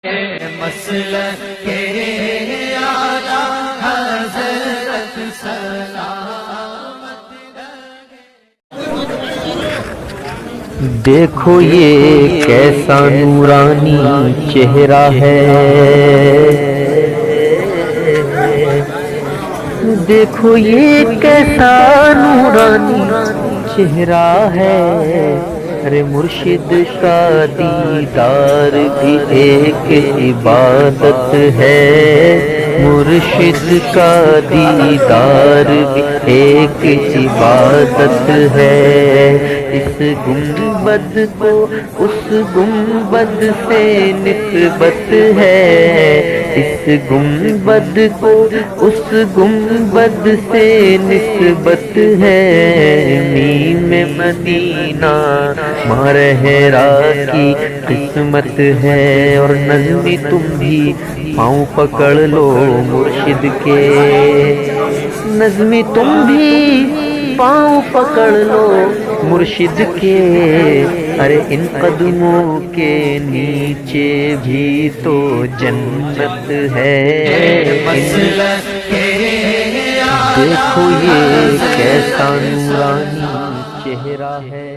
مسلک اعلیٰ حضرت سلامت دیکھو یہ کیسا نورانی چہرہ ہے، دیکھو یہ کیسا نورانی چہرہ ہے، ارے مرشد کا دیدار بھی ایک عبادت ہے، مرشد کا دیدار بھی ایک عبادت ہے، اس گنبد کو اس گنبد سے نسبت ہے، اس گنبد کو اس گنبد سے نسبت ہے، نیم مدینہ مارہرا کی قسمت ہے، اور نظمی تم بھی پاؤں پکڑ لو مرشد کے، نظمی تم بھی پاؤں پکڑ لو مرشد کے، ارے ان قدموں کے نیچے بھی تو جنت ہے، دیکھو یہ کیسا نورانی چہرہ ہے۔